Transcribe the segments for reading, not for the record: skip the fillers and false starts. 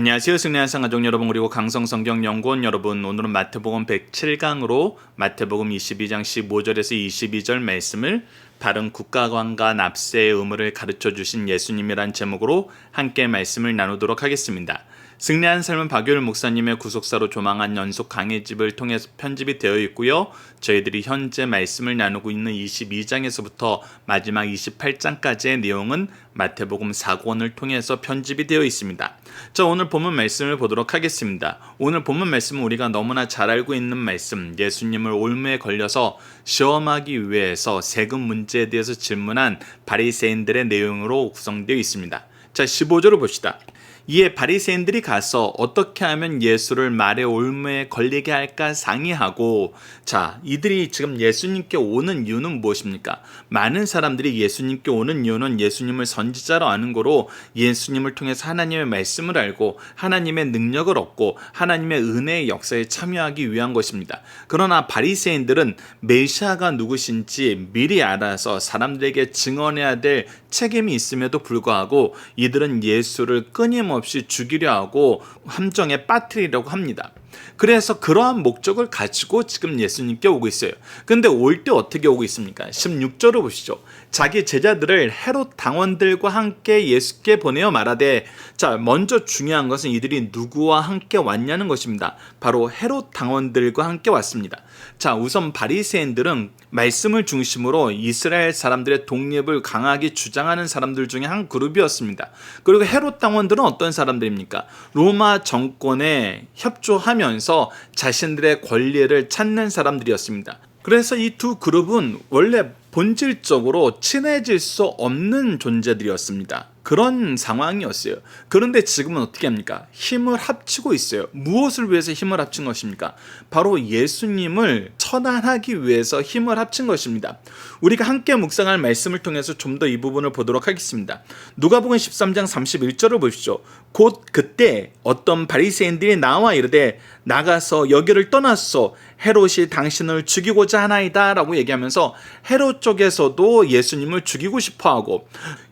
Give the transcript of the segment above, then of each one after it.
안녕하세요. 승리한 상가족 여러분, 그리고 강성성경연구원 여러분, 오늘은 마태복음 107강으로 마태복음 22장 15절에서 22절 말씀을 바른 국가관과 납세의 의무를 가르쳐 주신 예수님이란 제목으로 함께 말씀을 나누도록 하겠습니다. 승리한 삶은 박유일 목사님의 구속사로 조망한 연속 강의집을 통해서 편집이 되어 있고요. 저희들이 현재 말씀을 나누고 있는 22장에서부터 마지막 28장까지의 내용은 마태복음 4권을 통해서 편집이 되어 있습니다. 자, 오늘 본문 말씀을 보도록 하겠습니다. 오늘 본문 말씀은 우리가 너무나 잘 알고 있는 말씀, 예수님을 올무에 걸려서 시험하기 위해서 세금 문제에 대해서 질문한 바리새인들의 내용으로 구성되어 있습니다. 자, 15절을 봅시다. 이에 바리새인들이 가서 어떻게 하면 예수를 말의 올무에 걸리게 할까 상의하고, 자, 이들이 지금 예수님께 오는 이유는 무엇입니까? 많은 사람들이 예수님께 오는 이유는 예수님을 선지자로 아는 거로 예수님을 통해서 하나님의 말씀을 알고 하나님의 능력을 얻고 하나님의 은혜의 역사에 참여하기 위한 것입니다. 그러나 바리새인들은 메시아가 누구신지 미리 알아서 사람들에게 증언해야 될 책임이 있음에도 불구하고 이들은 예수를 끊임없이 죽이려 하고 함정에 빠뜨리려고 합니다. 그래서 그러한 목적을 가지고 지금 예수님께 오고 있어요. 근데 올 때 어떻게 오고 있습니까? 16절을 보시죠. 자기 제자들을 헤롯 당원들과 함께 예수께 보내어 말하되, 자, 먼저 중요한 것은 이들이 누구와 함께 왔냐는 것입니다. 바로 헤롯 당원들과 함께 왔습니다. 자, 우선 바리새인들은 말씀을 중심으로 이스라엘 사람들의 독립을 강하게 주장하는 사람들 중에 한 그룹이었습니다. 그리고 헤롯 당원들은 어떤 사람들입니까? 로마 정권에 협조하면서 자신들의 권리를 찾는 사람들이었습니다. 그래서 이 두 그룹은 원래 본질적으로 친해질 수 없는 존재들이었습니다. 그런 상황이었어요. 그런데 지금은 어떻게 합니까? 힘을 합치고 있어요. 무엇을 위해서 힘을 합친 것입니까? 바로 예수님을 처단하기 위해서 힘을 합친 것입니다. 우리가 함께 묵상할 말씀을 통해서 좀 더 이 부분을 보도록 하겠습니다. 누가복음 13장 31절을 보십시오. 곧 그때 어떤 바리새인들이 나와 이르되 나가서 여기를 떠났소. 헤롯이 당신을 죽이고자 하나이다 라고 얘기하면서 헤롯 쪽에서도 예수님을 죽이고 싶어하고,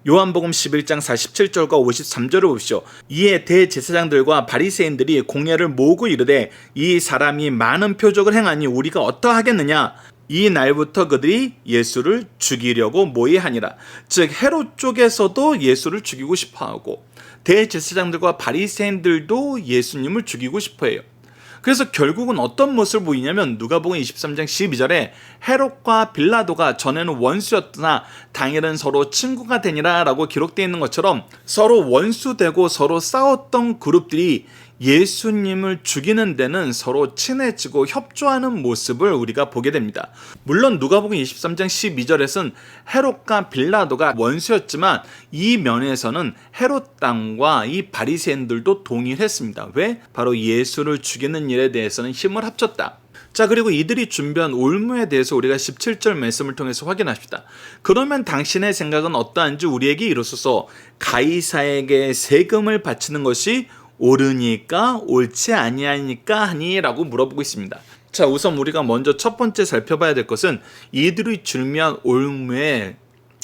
요한복음 11장 47절과 53절을 보십시오. 이에 대제사장들과 바리새인들이 공회를 모으고 이르되 이 사람이 많은 표적을 행하니 우리가 어떠하겠느냐. 이 날부터 그들이 예수를 죽이려고 모의하니라. 즉 헤롯 쪽에서도 예수를 죽이고 싶어하고 대제사장들과 바리새인들도 예수님을 죽이고 싶어해요. 그래서 결국은 어떤 모습을 보이냐면 누가복음 23장 12절에 헤롯과 빌라도가 전에는 원수였으나 당일은 서로 친구가 되니라 라고 기록되어 있는 것처럼 서로 원수되고 서로 싸웠던 그룹들이 예수님을 죽이는 데는 서로 친해지고 협조하는 모습을 우리가 보게 됩니다. 물론 누가복음 23장 12절에서는 헤롯과 빌라도가 원수였지만 이 면에서는 헤롯 당과 이 바리새인들도 동일했습니다. 왜? 바로 예수를 죽이는 일에 대해서는 힘을 합쳤다. 자, 그리고 이들이 준비한 올무에 대해서 우리가 17절 말씀을 통해서 확인합시다. 그러면 당신의 생각은 어떠한지 우리에게 이르소서. 가이사에게 세금을 바치는 것이 옳으니까 옳지 아니하니까 하니라고 물어보고 있습니다. 자, 우선 우리가 먼저 첫 번째 살펴봐야 될 것은 이들이 준비한 올무의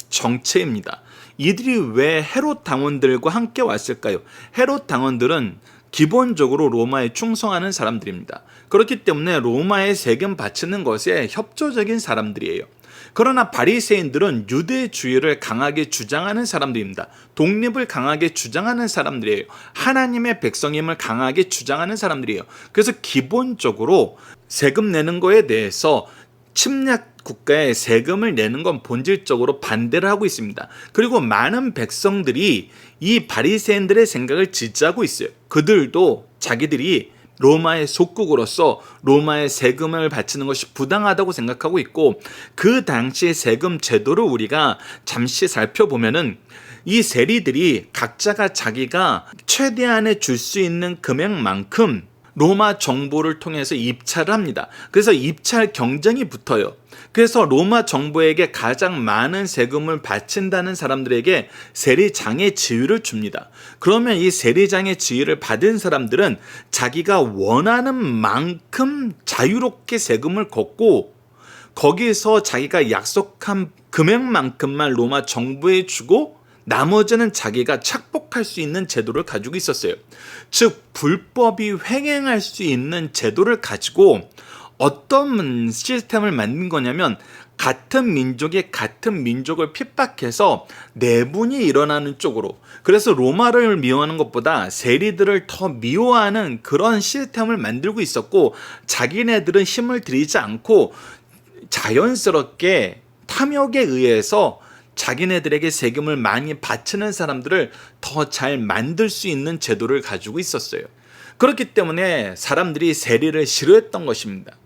정체입니다. 이들이 왜 헤롯 당원들과 함께 왔을까요? 헤롯 당원들은 기본적으로 로마에 충성하는 사람들입니다. 그렇기 때문에 로마에 세금 바치는 것에 협조적인 사람들이에요. 그러나 바리새인들은 유대주의를 강하게 주장하는 사람들입니다. 독립을 강하게 주장하는 사람들이에요. 하나님의 백성임을 강하게 주장하는 사람들이에요. 그래서 기본적으로 세금 내는 거에 대해서 침략 국가에 세금을 내는 건 본질적으로 반대를 하고 있습니다. 그리고 많은 백성들이 이 바리새인들의 생각을 지지하고 있어요. 그들도 자기들이 로마의 속국으로서 로마의 세금을 바치는 것이 부당하다고 생각하고 있고, 그 당시의 세금 제도를 우리가 잠시 살펴보면은 이 세리들이 각자가 자기가 최대한의 줄 수 있는 금액만큼 로마 정부를 통해서 입찰을 합니다. 그래서 입찰 경쟁이 붙어요. 그래서 로마 정부에게 가장 많은 세금을 바친다는 사람들에게 세리장의 지위를 줍니다. 그러면 이 세리장의 지위를 받은 사람들은 자기가 원하는 만큼 자유롭게 세금을 걷고 거기서 자기가 약속한 금액만큼만 로마 정부에 주고 나머지는 자기가 착복할 수 있는 제도를 가지고 있었어요. 즉 불법이 횡행할 수 있는 제도를 가지고 어떤 시스템을 만든 거냐면, 같은 민족이 같은 민족을 핍박해서 내분이 일어나는 쪽으로, 그래서 로마를 미워하는 것보다 세리들을 더 미워하는 그런 시스템을 만들고 있었고, 자기네들은 힘을 들이지 않고 자연스럽게 탐욕에 의해서 자기네들에게 세금을 많이 바치는 사람들을 더 잘 만들 수 있는 제도를 가지고 있었어요. 그렇기 때문에 사람들이 세리를 싫어했던 것입니다.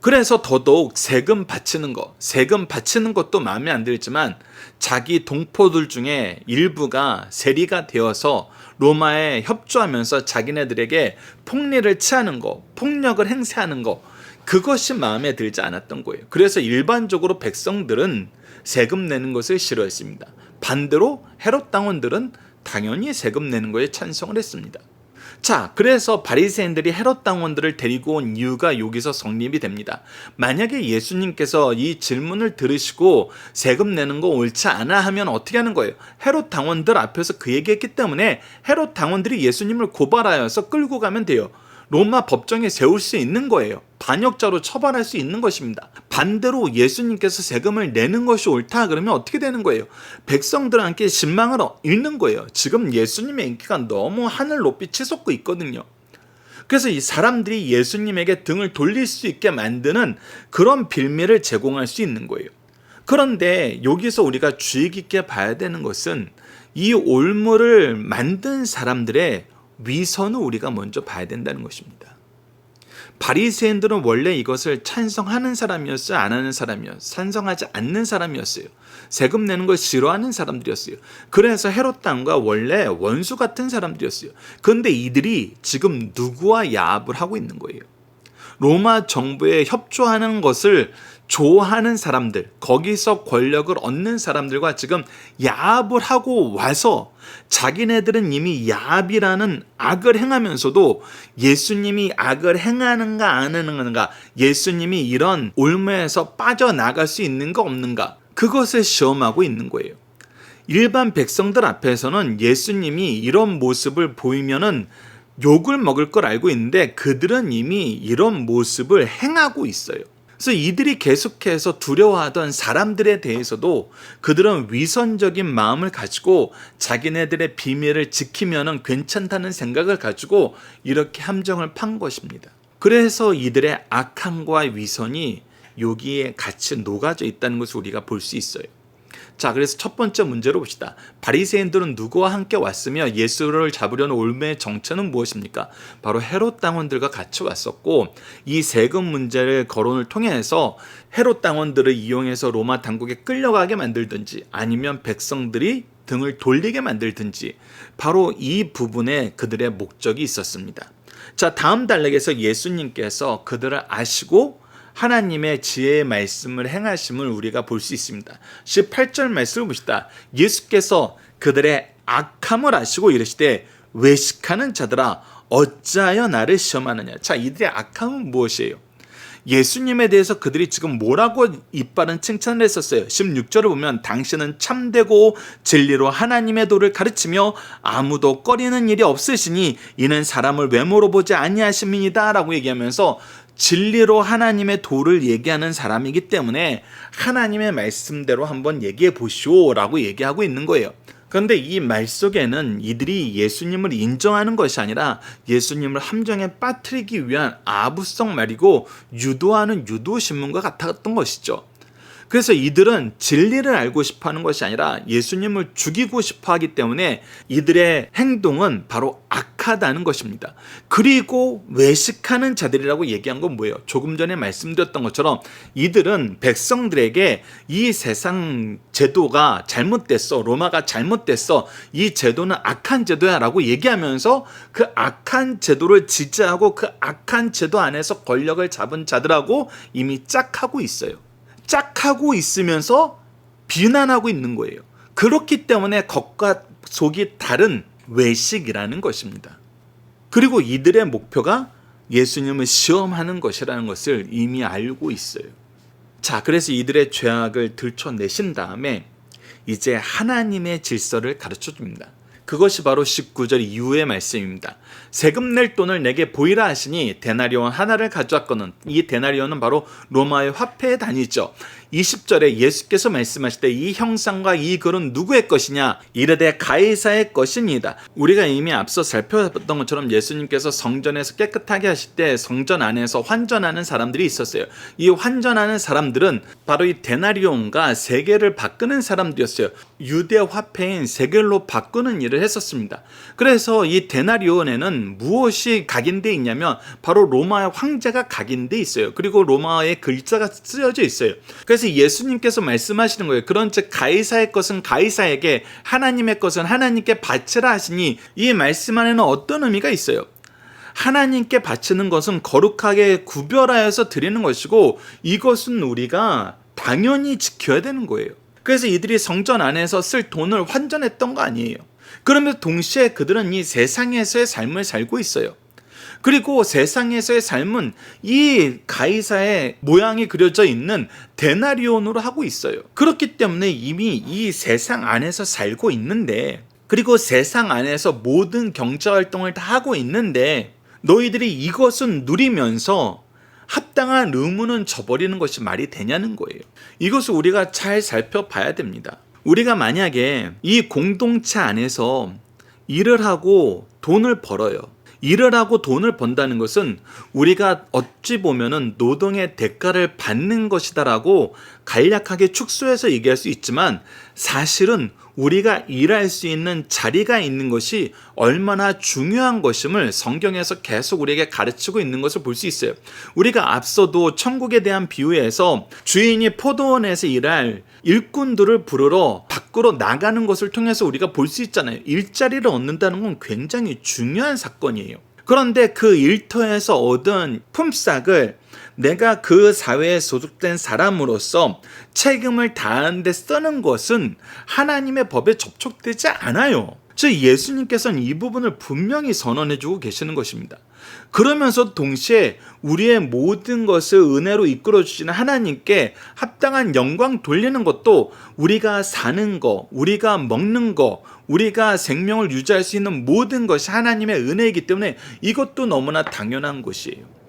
그래서 더더욱 세금 바치는 것도 마음에 안 들지만, 자기 동포들 중에 일부가 세리가 되어서 로마에 협조하면서 자기네들에게 폭리를 취하는 거, 폭력을 행사하는 거, 그것이 마음에 들지 않았던 거예요. 그래서 일반적으로 백성들은 세금 내는 것을 싫어했습니다. 반대로 헤롯 당원들은 당연히 세금 내는 것에 찬성을 했습니다. 자, 그래서 바리새인들이 헤롯 당원들을 데리고 온 이유가 여기서 성립이 됩니다. 만약에 예수님께서 이 질문을 들으시고 세금 내는 거 옳지 않아 하면 어떻게 하는 거예요? 헤롯 당원들 앞에서 그 얘기했기 때문에 헤롯 당원들이 예수님을 고발하여서 끌고 가면 돼요. 로마 법정에 세울 수 있는 거예요. 반역자로 처벌할 수 있는 것입니다. 반대로 예수님께서 세금을 내는 것이 옳다 그러면 어떻게 되는 거예요? 백성들한테 신망을 잃는 거예요. 지금 예수님의 인기가 너무 하늘 높이 치솟고 있거든요. 그래서 이 사람들이 예수님에게 등을 돌릴 수 있게 만드는 그런 빌미를 제공할 수 있는 거예요. 그런데 여기서 우리가 주의 깊게 봐야 되는 것은, 이 올무를 만든 사람들의 위선을 우리가 먼저 봐야 된다는 것입니다. 바리새인들은 원래 이것을 찬성하는 사람이었어요? 안 하는 사람이었어요? 찬성하지 않는 사람이었어요? 세금 내는 걸 싫어하는 사람들이었어요. 그래서 헤롯 당과 원래 원수 같은 사람들이었어요. 그런데 이들이 지금 누구와 야합을 하고 있는 거예요? 로마 정부에 협조하는 것을 좋아하는 사람들, 거기서 권력을 얻는 사람들과 지금 야합을 하고 와서, 자기네들은 이미 야합이라는 악을 행하면서도 예수님이 악을 행하는가 안 하는가, 예수님이 이런 올무에서 빠져나갈 수 있는가 없는가, 그것을 시험하고 있는 거예요. 일반 백성들 앞에서는 예수님이 이런 모습을 보이면은 욕을 먹을 걸 알고 있는데, 그들은 이미 이런 모습을 행하고 있어요. 그래서 이들이 계속해서 두려워하던 사람들에 대해서도 그들은 위선적인 마음을 가지고 자기네들의 비밀을 지키면 괜찮다는 생각을 가지고 이렇게 함정을 판 것입니다. 그래서 이들의 악함과 위선이 여기에 같이 녹아져 있다는 것을 우리가 볼 수 있어요. 자, 그래서 첫 번째 문제로 봅시다. 바리새인들은 누구와 함께 왔으며 예수를 잡으려는 올무의 정체는 무엇입니까? 바로 헤롯 당원들과 같이 왔었고, 이 세금 문제를 거론을 통해서 헤롯 당원들을 이용해서 로마 당국에 끌려가게 만들든지, 아니면 백성들이 등을 돌리게 만들든지, 바로 이 부분에 그들의 목적이 있었습니다. 자, 다음 단락에서 예수님께서 그들을 아시고 하나님의 지혜의 말씀을 행하심을 우리가 볼 수 있습니다. 18절 말씀을 봅시다. 예수께서 그들의 악함을 아시고 이르시되, 외식하는 자들아 어찌하여 나를 시험하느냐. 자, 이들의 악함은 무엇이에요? 예수님에 대해서 그들이 지금 뭐라고 이빠른 칭찬을 했었어요. 16절을 보면, 당신은 참되고 진리로 하나님의 도를 가르치며 아무도 꺼리는 일이 없으시니 이는 사람을 외모로 보지 아니하심이니이다 라고 얘기하면서, 진리로 하나님의 도를 얘기하는 사람이기 때문에 하나님의 말씀대로 한번 얘기해 보시오 라고 얘기하고 있는 거예요. 그런데 이 말 속에는 이들이 예수님을 인정하는 것이 아니라 예수님을 함정에 빠뜨리기 위한 아부성 말이고, 유도하는 유도신문과 같았던 것이죠. 그래서 이들은 진리를 알고 싶어하는 것이 아니라 예수님을 죽이고 싶어하기 때문에 이들의 행동은 바로 악하다는 것입니다. 그리고 외식하는 자들이라고 얘기한 건 뭐예요? 조금 전에 말씀드렸던 것처럼 이들은 백성들에게 이 세상 제도가 잘못됐어, 로마가 잘못됐어, 이 제도는 악한 제도야 라고 얘기하면서 그 악한 제도를 지지하고 그 악한 제도 안에서 권력을 잡은 자들하고 이미 짝하고 있어요. 짝하고 있으면서 비난하고 있는 거예요. 그렇기 때문에 겉과 속이 다른 외식이라는 것입니다. 그리고 이들의 목표가 예수님을 시험하는 것이라는 것을 이미 알고 있어요. 자, 그래서 이들의 죄악을 들춰내신 다음에 이제 하나님의 질서를 가르쳐 줍니다. 그것이 바로 19절 이후의 말씀입니다. 세금 낼 돈을 내게 보이라 하시니 데나리온 하나를 가져왔거든. 이 데나리온은 바로 로마의 화폐의 단위죠. 20절에 예수께서 말씀하실 때 이 형상과 이 글은 누구의 것이냐? 이르되 가이사의 것입니다. 우리가 이미 앞서 살펴봤던 것처럼 예수님께서 성전에서 깨끗하게 하실 때 성전 안에서 환전하는 사람들이 있었어요. 이 환전하는 사람들은 바로 이 데나리온과 세겔을 바꾸는 사람들이었어요. 유대 화폐인 세겔로 바꾸는 일을 했었습니다. 그래서 이 데나리온에는 무엇이 각인되어 있냐면 바로 로마의 황제가 각인되어 있어요. 그리고 로마의 글자가 쓰여져 있어요. 그래서 예수님께서 말씀하시는 거예요. 그런즉 가이사의 것은 가이사에게, 하나님의 것은 하나님께 바치라 하시니, 이 말씀 안에는 어떤 의미가 있어요? 하나님께 바치는 것은 거룩하게 구별하여서 드리는 것이고, 이것은 우리가 당연히 지켜야 되는 거예요. 그래서 이들이 성전 안에서 쓸 돈을 환전했던 거 아니에요. 그러면서 동시에 그들은 이 세상에서의 삶을 살고 있어요. 그리고 세상에서의 삶은 이 가이사의 모양이 그려져 있는 데나리온으로 하고 있어요. 그렇기 때문에 이미 이 세상 안에서 살고 있는데, 그리고 세상 안에서 모든 경제활동을 다 하고 있는데, 너희들이 이것은 누리면서 합당한 의무는 저버리는 것이 말이 되냐는 거예요. 이것을 우리가 잘 살펴봐야 됩니다. 우리가 만약에 이 공동체 안에서 일을 하고 돈을 벌어요. 일을 하고 돈을 번다는 것은 우리가 어찌 보면은 노동의 대가를 받는 것이다라고 간략하게 축소해서 얘기할 수 있지만, 사실은 우리가 일할 수 있는 자리가 있는 것이 얼마나 중요한 것임을 성경에서 계속 우리에게 가르치고 있는 것을 볼 수 있어요. 우리가 앞서도 천국에 대한 비유에서 주인이 포도원에서 일할 일꾼들을 부르러 밖으로 나가는 것을 통해서 우리가 볼 수 있잖아요. 일자리를 얻는다는 건 굉장히 중요한 사건이에요. 그런데 그 일터에서 얻은 품삯을 내가 그 사회에 소속된 사람으로서 책임을 다하는 데 쓰는 것은 하나님의 법에 접촉되지 않아요. 즉 예수님께서는 이 부분을 분명히 선언해주고 계시는 것입니다. 그러면서 동시에 우리의 모든 것을 은혜로 이끌어주시는 하나님께 합당한 영광 돌리는 것도, 우리가 사는 거, 우리가 먹는 거, 우리가 생명을 유지할 수 있는 모든 것이 하나님의 은혜이기 때문에 이것도 너무나 당연한 것이에요.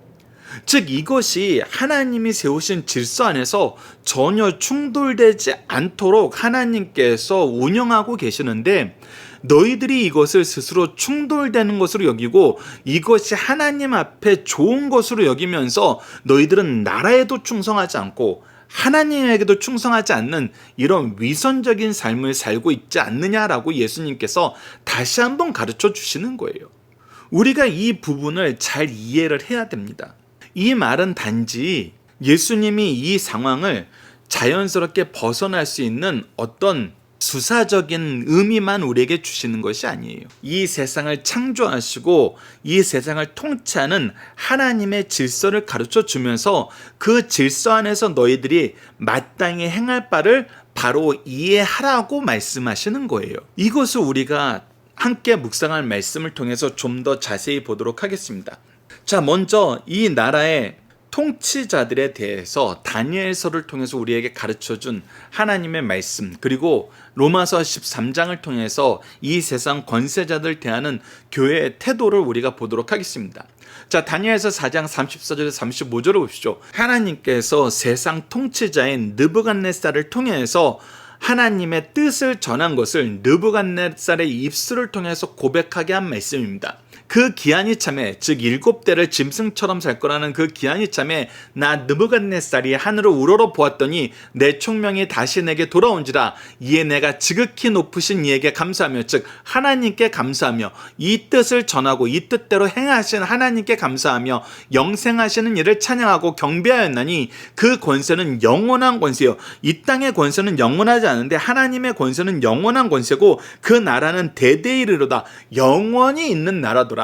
즉 이것이 하나님이 세우신 질서 안에서 전혀 충돌되지 않도록 하나님께서 운영하고 계시는데, 너희들이 이것을 스스로 충돌되는 것으로 여기고 이것이 하나님 앞에 좋은 것으로 여기면서 너희들은 나라에도 충성하지 않고 하나님에게도 충성하지 않는 이런 위선적인 삶을 살고 있지 않느냐라고 예수님께서 다시 한번 가르쳐 주시는 거예요. 우리가 이 부분을 잘 이해를 해야 됩니다. 이 말은 단지 예수님이 이 상황을 자연스럽게 벗어날 수 있는 어떤 수사적인 의미만 우리에게 주시는 것이 아니에요. 이 세상을 창조하시고 이 세상을 통치하는 하나님의 질서를 가르쳐 주면서 그 질서 안에서 너희들이 마땅히 행할 바를 바로 이해하라고 말씀하시는 거예요. 이것을 우리가 함께 묵상할 말씀을 통해서 좀 더 자세히 보도록 하겠습니다. 자, 먼저 이 나라의 통치자들에 대해서 다니엘서를 통해서 우리에게 가르쳐준 하나님의 말씀, 그리고 로마서 13장을 통해서 이 세상 권세자들 대하는 교회의 태도를 우리가 보도록 하겠습니다. 자, 다니엘서 4장 34절에서 35절을 보십시오. 하나님께서 세상 통치자인 느부갓네살을 통해서 하나님의 뜻을 전한 것을 느부갓네살의 입술을 통해서 고백하게 한 말씀입니다. 그 기한이 참에, 즉 7대를 짐승처럼 살 거라는 그 기한이 참에 나 느부갓네살이 하늘을 우러러 보았더니 내 총명이 다시 내게 돌아온지라. 이에 내가 지극히 높으신 이에게 감사하며, 즉 하나님께 감사하며 이 뜻을 전하고 이 뜻대로 행하신 하나님께 감사하며 영생하시는 이를 찬양하고 경배하였나니 그 권세는 영원한 권세요. 이 땅의 권세는 영원하지 않은데 하나님의 권세는 영원한 권세고 그 나라는 대대에 이르로다. 영원히 있는 나라더라.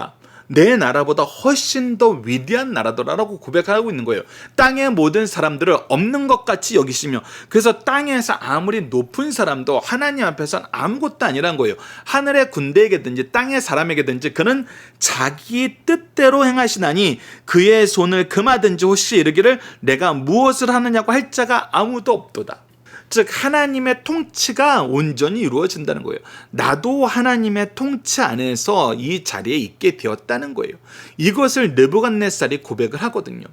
내 나라보다 훨씬 더 위대한 나라더라라고 고백하고 있는 거예요. 땅의 모든 사람들을 없는 것 같이 여기시며, 그래서 땅에서 아무리 높은 사람도 하나님 앞에서는 아무것도 아니란 거예요. 하늘의 군대에게든지 땅의 사람에게든지 그는 자기 뜻대로 행하시나니 그의 손을 금하든지 혹시 이르기를 내가 무엇을 하느냐고 할 자가 아무도 없도다. 즉 하나님의 통치가 온전히 이루어진다는 거예요. 나도 하나님의 통치 안에서 이 자리에 있게 되었다는 거예요. 이것을 느부갓네살이 고백을 하거든요.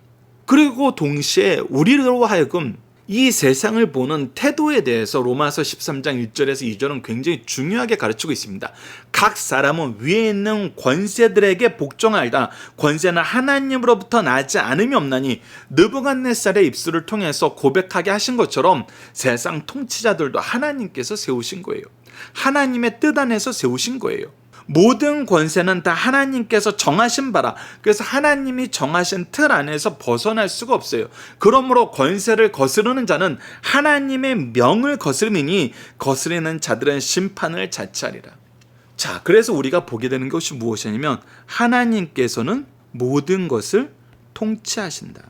그리고 동시에 우리로 하여금 이 세상을 보는 태도에 대해서 로마서 13장 1절에서 2절은 굉장히 중요하게 가르치고 있습니다. 각 사람은 위에 있는 권세들에게 복종하리라. 권세는 하나님으로부터 나지 않음이 없나니, 느부갓네살의 입술을 통해서 고백하게 하신 것처럼 세상 통치자들도 하나님께서 세우신 거예요. 하나님의 뜻 안에서 세우신 거예요. 모든 권세는 다 하나님께서 정하신 바라. 그래서 하나님이 정하신 틀 안에서 벗어날 수가 없어요. 그러므로 권세를 거스르는 자는 하나님의 명을 거스름이니 거스르는 자들은 심판을 자취하리라. 자, 그래서 우리가 보게 되는 것이 무엇이냐면 하나님께서는 모든 것을 통치하신다.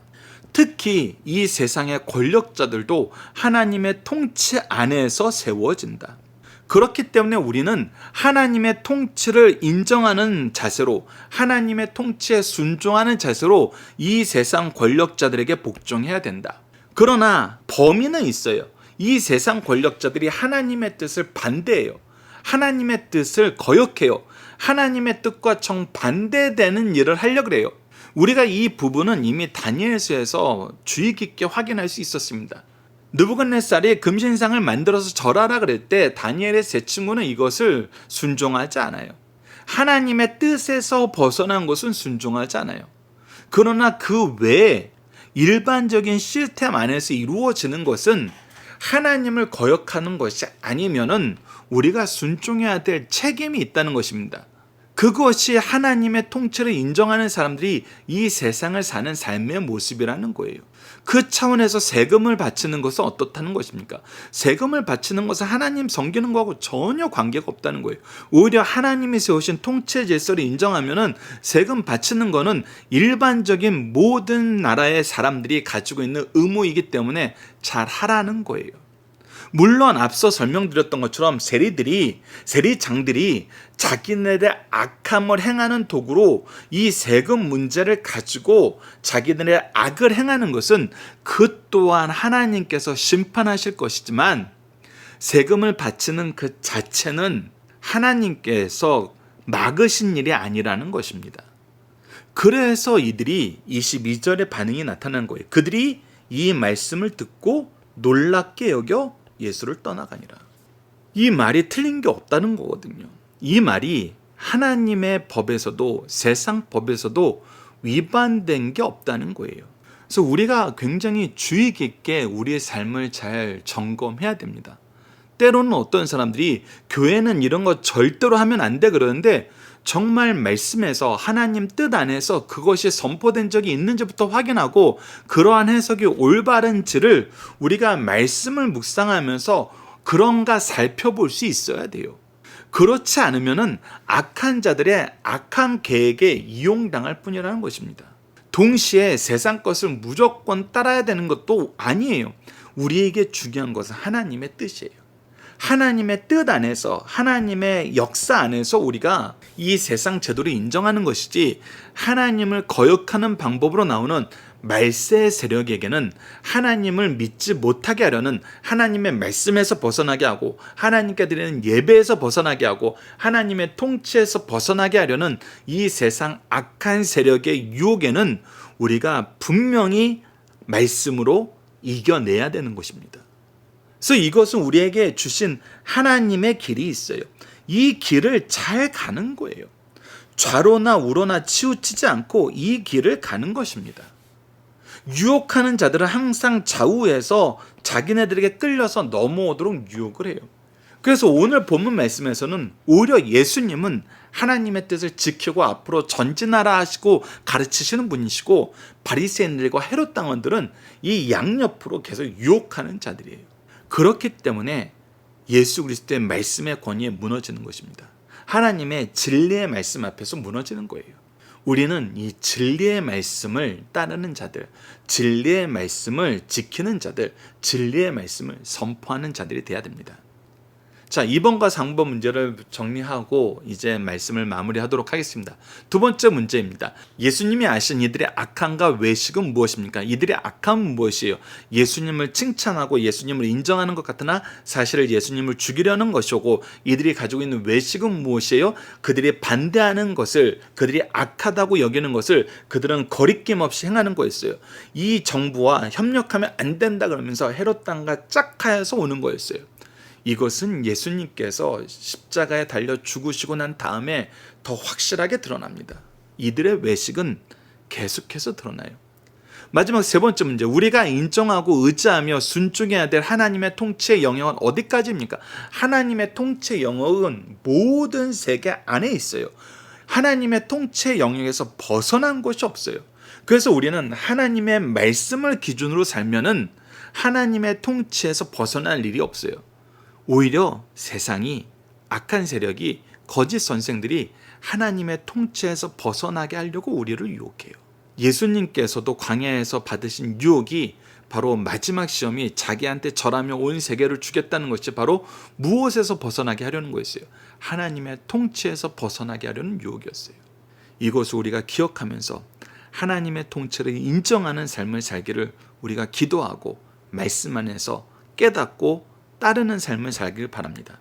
특히 이 세상의 권력자들도 하나님의 통치 안에서 세워진다. 그렇기 때문에 우리는 하나님의 통치를 인정하는 자세로, 하나님의 통치에 순종하는 자세로 이 세상 권력자들에게 복종해야 된다. 그러나 범위는 있어요. 이 세상 권력자들이 하나님의 뜻을 반대해요. 하나님의 뜻을 거역해요. 하나님의 뜻과 정반대되는 일을 하려고 해요. 우리가 이 부분은 이미 다니엘서에서 주의 깊게 확인할 수 있었습니다. 느부갓네살이 금신상을 만들어서 절하라 그럴 때 다니엘의 세 친구는 이것을 순종하지 않아요. 하나님의 뜻에서 벗어난 것은 순종하지 않아요. 그러나 그 외에 일반적인 시스템 안에서 이루어지는 것은 하나님을 거역하는 것이 아니면은 우리가 순종해야 될 책임이 있다는 것입니다. 그것이 하나님의 통치를 인정하는 사람들이 이 세상을 사는 삶의 모습이라는 거예요. 그 차원에서 세금을 바치는 것은 어떻다는 것입니까? 세금을 바치는 것은 하나님 섬기는 것하고 전혀 관계가 없다는 거예요. 오히려 하나님이 세우신 통치의 질서를 인정하면은 세금 바치는 것은 일반적인 모든 나라의 사람들이 가지고 있는 의무이기 때문에 잘 하라는 거예요. 물론 앞서 설명드렸던 것처럼 세리장들이 자기네들의 악함을 행하는 도구로 이 세금 문제를 가지고 자기들의 악을 행하는 것은 그 또한 하나님께서 심판하실 것이지만 세금을 바치는 그 자체는 하나님께서 막으신 일이 아니라는 것입니다. 그래서 이들이 22절의 반응이 나타난 거예요. 그들이 이 말씀을 듣고 놀랍게 여겨 예수를 떠나가니라. 이 말이 틀린 게 없다는 거거든요. 이 말이 하나님의 법에서도 세상 법에서도 위반된 게 없다는 거예요. 그래서 우리가 굉장히 주의 깊게 우리의 삶을 잘 점검해야 됩니다. 때로는 어떤 사람들이 교회는 이런 거 절대로 하면 안 돼 그러는데 정말 말씀에서 하나님 뜻 안에서 그것이 선포된 적이 있는지부터 확인하고 그러한 해석이 올바른지를 우리가 말씀을 묵상하면서 그런가 살펴볼 수 있어야 돼요. 그렇지 않으면은 악한 자들의 악한 계획에 이용당할 뿐이라는 것입니다. 동시에 세상 것을 무조건 따라야 되는 것도 아니에요. 우리에게 중요한 것은 하나님의 뜻이에요. 하나님의 뜻 안에서 하나님의 역사 안에서 우리가 이 세상 제도를 인정하는 것이지 하나님을 거역하는 방법으로 나오는 말세 세력에게는 하나님을 믿지 못하게 하려는 하나님의 말씀에서 벗어나게 하고 하나님께 드리는 예배에서 벗어나게 하고 하나님의 통치에서 벗어나게 하려는 이 세상 악한 세력의 유혹에는 우리가 분명히 말씀으로 이겨내야 되는 것입니다. 그래서 이것은 우리에게 주신 하나님의 길이 있어요. 이 길을 잘 가는 거예요. 좌로나 우로나 치우치지 않고 이 길을 가는 것입니다. 유혹하는 자들은 항상 좌우에서 자기네들에게 끌려서 넘어오도록 유혹을 해요. 그래서 오늘 본문 말씀에서는 오히려 예수님은 하나님의 뜻을 지키고 앞으로 전진하라 하시고 가르치시는 분이시고 바리새인들과 헤롯 당원들은 이 양옆으로 계속 유혹하는 자들이에요. 그렇기 때문에 예수 그리스도의 말씀의 권위에 무너지는 것입니다. 하나님의 진리의 말씀 앞에서 무너지는 거예요. 우리는 이 진리의 말씀을 따르는 자들, 진리의 말씀을 지키는 자들, 진리의 말씀을 선포하는 자들이 되어야 됩니다. 자, 2번과 3번 문제를 정리하고 이제 말씀을 마무리하도록 하겠습니다. 두 번째 문제입니다. 예수님이 아신 이들의 악함과 외식은 무엇입니까? 이들의 악함은 무엇이에요? 예수님을 칭찬하고 예수님을 인정하는 것 같으나 사실 예수님을 죽이려는 것이고, 이들이 가지고 있는 외식은 무엇이에요? 그들이 반대하는 것을, 그들이 악하다고 여기는 것을 그들은 거리낌 없이 행하는 거였어요. 이 정부와 협력하면 안 된다 그러면서 헤롯 당과 짝하여서 오는 거였어요. 이것은 예수님께서 십자가에 달려 죽으시고 난 다음에 더 확실하게 드러납니다. 이들의 외식은 계속해서 드러나요. 마지막 세 번째 문제, 우리가 인정하고 의지하며 순종해야 될 하나님의 통치의 영역은 어디까지입니까? 하나님의 통치의 영역은 모든 세계 안에 있어요. 하나님의 통치의 영역에서 벗어난 곳이 없어요. 그래서 우리는 하나님의 말씀을 기준으로 살면은 하나님의 통치에서 벗어날 일이 없어요. 오히려 세상이, 악한 세력이, 거짓 선생들이 하나님의 통치에서 벗어나게 하려고 우리를 유혹해요. 예수님께서도 광야에서 받으신 유혹이 바로 마지막 시험이 자기한테 절하며 온 세계를 주겠다는 것이 바로 무엇에서 벗어나게 하려는 거였어요? 하나님의 통치에서 벗어나게 하려는 유혹이었어요. 이것을 우리가 기억하면서 하나님의 통치를 인정하는 삶을 살기를 우리가 기도하고 말씀 안에서 깨닫고 따르는 삶을 살길 바랍니다.